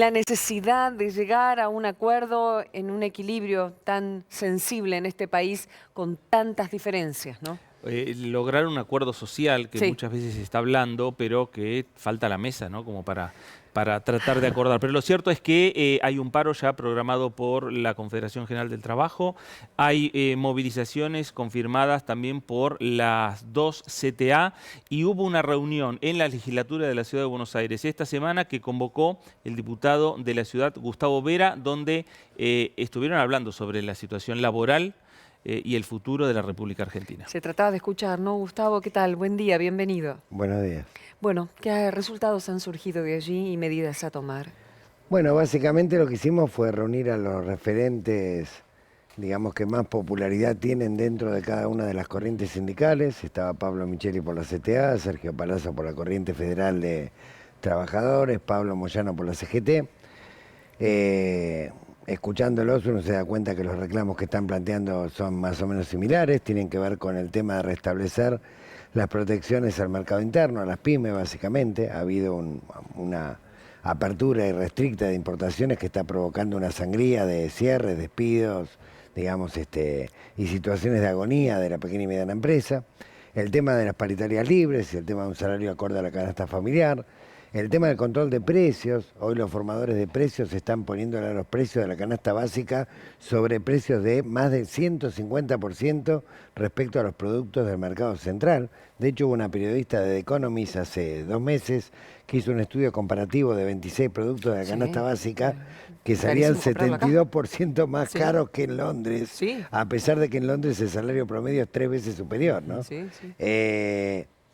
La necesidad de llegar a un acuerdo en un equilibrio tan sensible en este país con tantas diferencias, ¿no? Lograr un acuerdo social que Sí. muchas veces se está hablando, pero que falta la mesa, ¿no? Como para tratar de acordar. Pero lo cierto es que hay un paro ya programado por la Confederación General del Trabajo, hay movilizaciones confirmadas también por las dos CTA y hubo una reunión en la legislatura de la Ciudad de Buenos Aires esta semana que convocó el diputado de la ciudad, Gustavo Vera, donde estuvieron hablando sobre la situación laboral y el futuro de la República Argentina. Se trataba de escuchar, ¿no, Gustavo? ¿Qué tal? Buen día, bienvenido. Buenos días. Bueno, ¿qué resultados han surgido de allí y medidas a tomar? Bueno, básicamente lo que hicimos fue reunir a los referentes, digamos, que más popularidad tienen dentro de cada una de las corrientes sindicales. Estaba Pablo Micheli por la CTA, Sergio Palazzo por la Corriente Federal de Trabajadores, Pablo Moyano por la CGT. Escuchándolos uno se da cuenta que los reclamos que están planteando son más o menos similares, tienen que ver con el tema de restablecer las protecciones al mercado interno, a las pymes básicamente. Ha habido una apertura irrestricta de importaciones que está provocando una sangría de cierres, despidos, digamos, y situaciones de agonía de la pequeña y mediana empresa. El tema de las paritarias libres y el tema de un salario acorde a la canasta familiar. El tema del control de precios. Hoy los formadores de precios están poniéndole a los precios de la canasta básica sobre precios de más del 150% respecto a los productos del mercado central. De hecho, hubo una periodista de The Economist hace 2 meses que hizo un estudio comparativo de 26 productos de la canasta básica que salían 72% más caros que en Londres, a pesar de que en Londres el salario promedio es 3 veces superior, ¿no?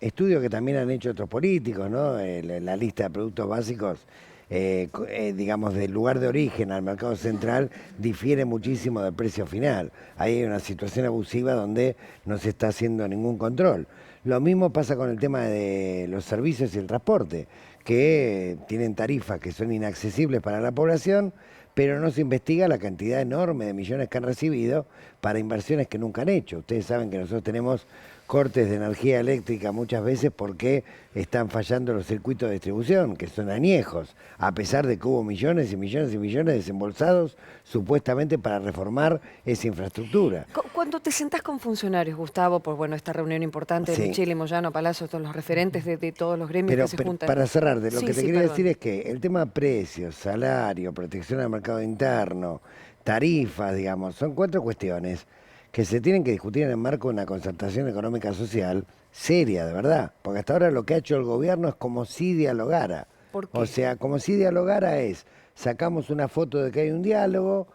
Estudios que también han hecho otros políticos, ¿no? La lista de productos básicos, digamos, del lugar de origen al mercado central difiere muchísimo del precio final. Ahí hay una situación abusiva donde no se está haciendo ningún control. Lo mismo pasa con el tema de los servicios y el transporte, que tienen tarifas que son inaccesibles para la población, pero no se investiga la cantidad enorme de millones que han recibido para inversiones que nunca han hecho. Ustedes saben que nosotros tenemos cortes de energía eléctrica muchas veces porque están fallando los circuitos de distribución, que son añejos, a pesar de que hubo millones y millones y millones desembolsados supuestamente para reformar esa infraestructura. Cuando te sentás con funcionarios, Gustavo, por bueno, esta reunión importante de Micheli, Moyano, Palazzo, todos los referentes de todos los gremios que se juntan. Para cerrar, lo que te quería decir es que el tema precios, salario, protección al mercado interno, tarifas, digamos, son 4 cuestiones que se tienen que discutir en el marco de una concertación económica social seria, de verdad. Porque hasta ahora lo que ha hecho el gobierno es como si dialogara. ¿Por qué? O sea, como si dialogara es, sacamos una foto de que hay un diálogo,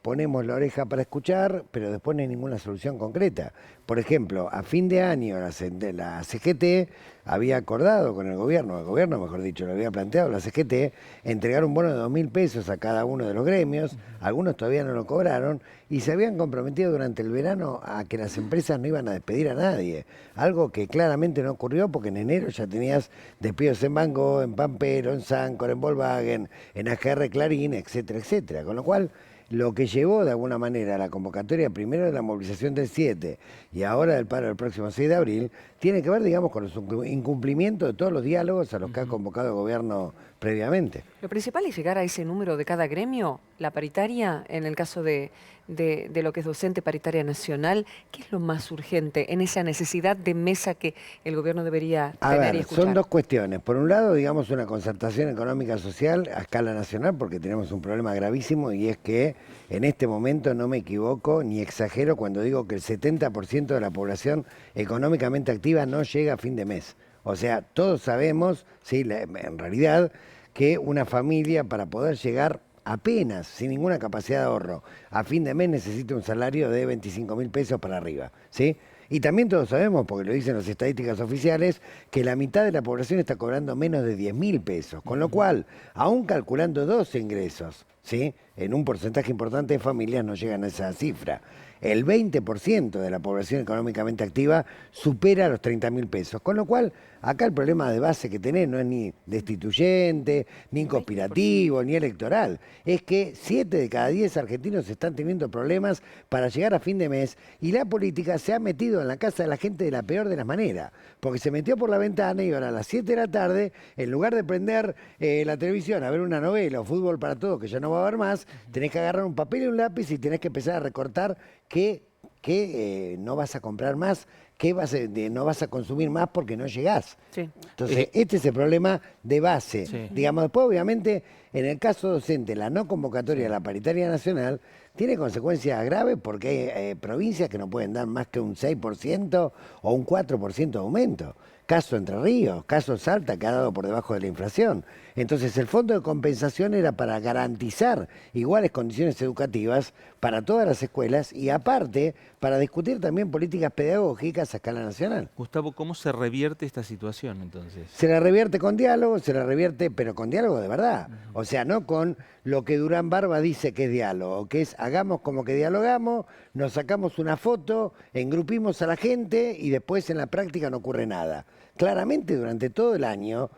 ponemos la oreja para escuchar, pero después no hay ninguna solución concreta. Por ejemplo, a fin de año la CGT había acordado con el gobierno mejor dicho, lo había planteado la CGT, entregar un bono de 2.000 pesos a cada uno de los gremios, algunos todavía no lo cobraron, y se habían comprometido durante el verano a que las empresas no iban a despedir a nadie, algo que claramente no ocurrió porque en enero ya tenías despidos en Van Gogh, en Pampero, en Sancor, en Volkswagen, en AGR Clarín, etcétera, etcétera, con lo cual lo que llevó de alguna manera a la convocatoria primero de la movilización del 7 y ahora del paro del próximo 6 de abril, tiene que ver, digamos, con los incumplimientos de todos los diálogos a los que ha convocado el gobierno previamente. Lo principal es llegar a ese número de cada gremio, la paritaria, en el caso de lo que es docente paritaria nacional. ¿Qué es lo más urgente en esa necesidad de mesa que el gobierno debería tener y escuchar? Son 2 cuestiones. Por un lado, digamos, una concertación económica social a escala nacional, porque tenemos un problema gravísimo y es que en este momento no me equivoco ni exagero cuando digo que el 70% de la población económicamente activa no llega a fin de mes. O sea, todos sabemos, sí, en realidad, que una familia para poder llegar apenas, sin ninguna capacidad de ahorro, a fin de mes necesita un salario de 25.000 pesos para arriba, ¿sí? Y también todos sabemos, porque lo dicen las estadísticas oficiales, que la mitad de la población está cobrando menos de 10.000 pesos, con lo cual, aún calculando 2 ingresos, ¿sí? En un porcentaje importante de familias no llegan a esa cifra. El 20% de la población económicamente activa supera los 30.000 pesos. Con lo cual, acá el problema de base que tenés no es ni destituyente, ni conspirativo, ni electoral. Es que 7 de cada 10 argentinos están teniendo problemas para llegar a fin de mes y la política se ha metido en la casa de la gente de la peor de las maneras. Porque se metió por la ventana y ahora a las 7 de la tarde, en lugar de prender la televisión a ver una novela o fútbol para todos, que ya no va a haber más, tenés que agarrar un papel y un lápiz y tenés que empezar a recortar que no vas a comprar más, que no vas a consumir más porque no llegás. Sí. Entonces, este es el problema de base. Sí. Digamos, después, obviamente, en el caso docente, la no convocatoria de la paritaria nacional tiene consecuencias graves porque hay provincias que no pueden dar más que un 6% o un 4% de aumento. Caso Entre Ríos, caso Salta, que ha dado por debajo de la inflación. Entonces, el fondo de compensación era para garantizar iguales condiciones educativas para todas las escuelas y, aparte, para discutir también políticas pedagógicas a escala nacional. Gustavo, ¿cómo se revierte esta situación entonces? Se la revierte con diálogo, se la revierte, pero con diálogo de verdad. O sea, no con lo que Durán Barba dice que es diálogo, que es hagamos como que dialogamos, nos sacamos una foto, engrupimos a la gente y después en la práctica no ocurre nada. Claramente durante todo el año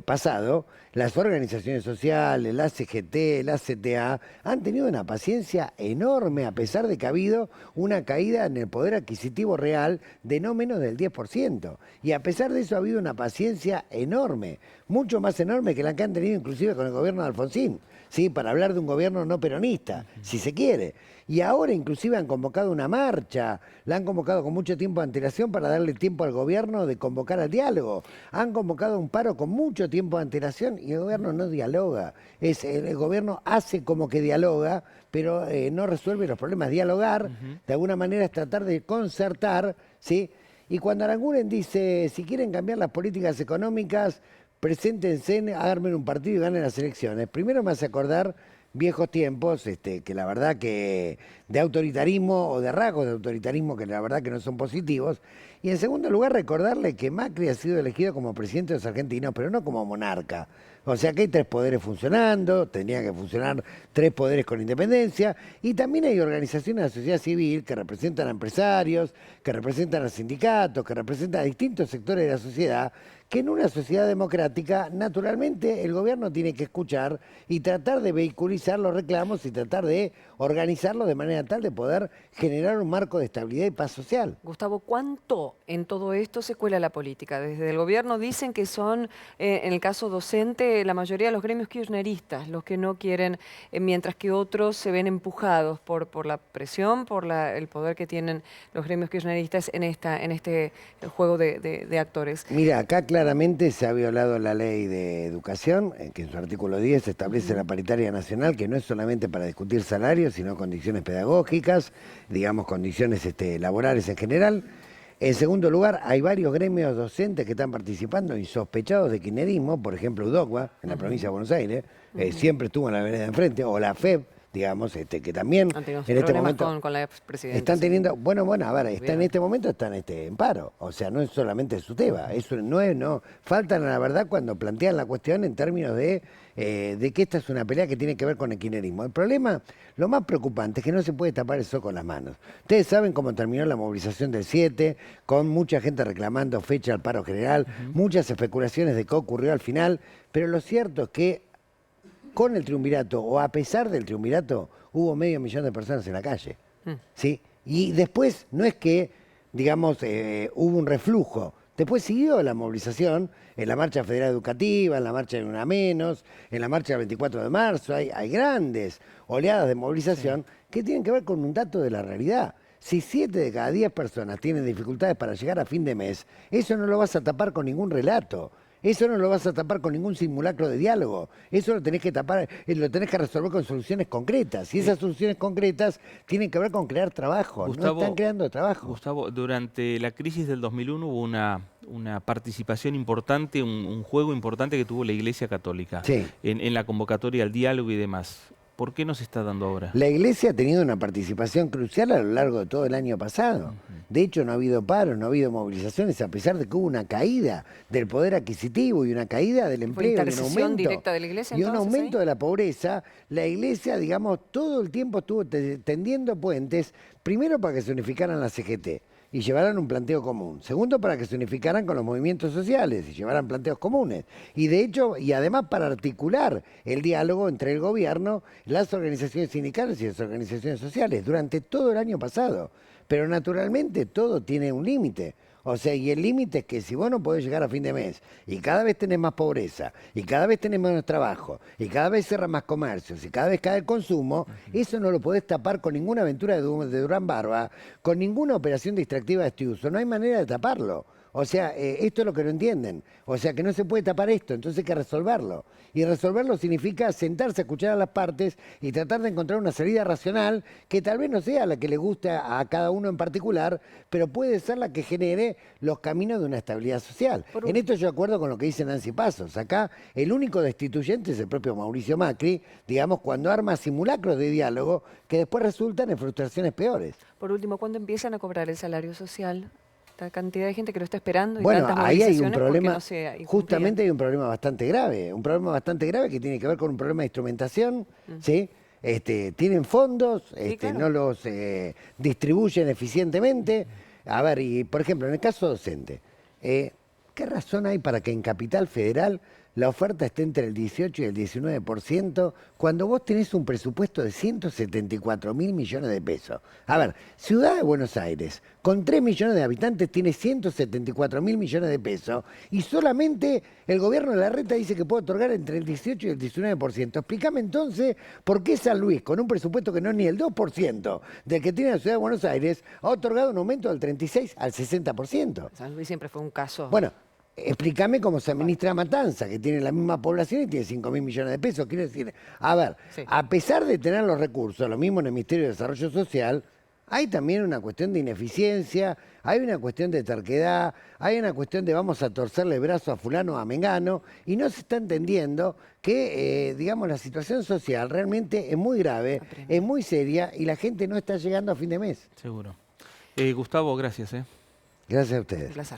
pasado, las organizaciones sociales, la CGT, la CTA, han tenido una paciencia enorme a pesar de que ha habido una caída en el poder adquisitivo real de no menos del 10%. Y a pesar de eso ha habido una paciencia enorme, mucho más enorme que la que han tenido inclusive con el gobierno de Alfonsín, ¿sí? Para hablar de un gobierno no peronista, si se quiere. Y ahora inclusive han convocado una marcha, la han convocado con mucho tiempo de antelación para darle tiempo al gobierno de convocar al diálogo. Han convocado un paro con mucho tiempo de antelación y el gobierno no dialoga. El gobierno hace como que dialoga, pero no resuelve los problemas. Dialogar, de alguna manera, es tratar de concertar, ¿sí? Y cuando Aranguren dice, si quieren cambiar las políticas económicas, preséntense, armen un partido y ganen las elecciones. Primero me hace acordar viejos tiempos, que la verdad que de autoritarismo o de rasgos de autoritarismo que la verdad que no son positivos. Y en segundo lugar, recordarle que Macri ha sido elegido como presidente de los argentinos, pero no como monarca. O sea que hay 3 poderes funcionando, tendrían que funcionar 3 poderes con independencia, y también hay organizaciones de la sociedad civil que representan a empresarios, que representan a sindicatos, que representan a distintos sectores de la sociedad, que en una sociedad democrática, naturalmente, el gobierno tiene que escuchar y tratar de vehiculizar los reclamos y tratar de organizarlos de manera tal de poder generar un marco de estabilidad y paz social. Gustavo, ¿cuánto en todo esto se cuela la política? Desde el gobierno dicen que son, en el caso docente, la mayoría de los gremios kirchneristas, los que no quieren, mientras que otros se ven empujados por la presión, por el poder que tienen los gremios kirchneristas en este juego de actores. Mira, acá claramente se ha violado la ley de educación, que en su artículo 10 establece la paritaria nacional, que no es solamente para discutir salarios, sino condiciones pedagógicas, digamos condiciones laborales en general. En segundo lugar, hay varios gremios docentes que están participando insospechados de kirchnerismo, por ejemplo UDOCBA, en la provincia de Buenos Aires, siempre estuvo en la vereda de enfrente, o la FEB, digamos, que también en este momento con la expresidenta. están teniendo, bueno, a ver, en este momento están en paro, o sea, no es solamente su tema, eso no faltan a la verdad cuando plantean la cuestión en términos de que esta es una pelea que tiene que ver con el kirchnerismo. El problema, lo más preocupante, es que no se puede tapar el sol con las manos. Ustedes saben cómo terminó la movilización del 7, con mucha gente reclamando fecha al paro general, muchas especulaciones de qué ocurrió al final, pero lo cierto es que con el triunvirato, o a pesar del triunvirato, hubo 500.000 de personas en la calle. ¿Sí? Y después, no es que, digamos, hubo un reflujo. Después siguió la movilización en la Marcha Federal Educativa, en la Marcha de Una Menos, en la Marcha del 24 de marzo. Hay grandes oleadas de movilización que tienen que ver con un dato de la realidad. Si 7 de cada 10 personas tienen dificultades para llegar a fin de mes, eso no lo vas a tapar con ningún relato. Eso no lo vas a tapar con ningún simulacro de diálogo. Eso lo tenés que tapar, lo tenés que resolver con soluciones concretas. Y esas soluciones concretas tienen que ver con crear trabajo. Gustavo, no están creando trabajo. Gustavo, durante la crisis del 2001 hubo una participación importante, un juego importante que tuvo la Iglesia Católica en la convocatoria al diálogo y demás. ¿Por qué no se está dando ahora? La Iglesia ha tenido una participación crucial a lo largo de todo el año pasado. De hecho, no ha habido paros, no ha habido movilizaciones, a pesar de que hubo una caída del poder adquisitivo y una caída del empleo, y un intercesión aumento, directa de la Iglesia, y un entonces, aumento ahí? de la pobreza. La Iglesia, digamos, todo el tiempo estuvo tendiendo puentes, primero para que se unificaran las CGT y llevaran un planteo común. Segundo, para que se unificaran con los movimientos sociales y llevaran planteos comunes. Y de hecho, y además para articular el diálogo entre el gobierno, las organizaciones sindicales y las organizaciones sociales durante todo el año pasado. Pero naturalmente todo tiene un límite. O sea, y el límite es que si vos no podés llegar a fin de mes y cada vez tenés más pobreza y cada vez tenés menos trabajo y cada vez cierran más comercios y cada vez cae el consumo, eso no lo podés tapar con ninguna aventura de Durán Barba, con ninguna operación distractiva de este uso. No hay manera de taparlo. O sea, esto es lo que no entienden. O sea, que no se puede tapar esto, entonces hay que resolverlo. Y resolverlo significa sentarse a escuchar a las partes y tratar de encontrar una salida racional que tal vez no sea la que le guste a cada uno en particular, pero puede ser la que genere los caminos de una estabilidad social. En esto yo acuerdo con lo que dice Nancy Pasos. Acá el único destituyente es el propio Mauricio Macri, digamos, cuando arma simulacros de diálogo que después resultan en frustraciones peores. Por último, ¿cuándo empiezan a cobrar el salario social? La cantidad de gente que lo está esperando y Bueno, tantas ahí hay un movilizaciones porque problema, no se incumplía. justamente hay un problema bastante grave que tiene que ver con un problema de instrumentación, ¿sí? Tienen fondos, claro. no los distribuyen eficientemente. A ver, y por ejemplo, en el caso docente, ¿qué razón hay para que en Capital Federal la oferta esté entre el 18 y el 19% cuando vos tenés un presupuesto de 174.000 millones de pesos? A ver, Ciudad de Buenos Aires, con 3 millones de habitantes, tiene 174.000 millones de pesos y solamente el gobierno de Larreta dice que puede otorgar entre el 18 y el 19%. Explícame entonces por qué San Luis, con un presupuesto que no es ni el 2% del que tiene la Ciudad de Buenos Aires, ha otorgado un aumento del 36 al 60%. San Luis siempre fue un caso. Bueno, explícame cómo se administra Matanza, que tiene la misma población y tiene 5.000 millones de pesos. Quiero decir, a ver, Sí. a pesar de tener los recursos, lo mismo en el Ministerio de Desarrollo Social, hay también una cuestión de ineficiencia, hay una cuestión de terquedad, hay una cuestión de vamos a torcerle el brazo a fulano o a mengano, y no se está entendiendo que, digamos, la situación social realmente es muy grave, es muy seria, y la gente no está llegando a fin de mes. Seguro. Gustavo, gracias. Gracias a Un ustedes. placer.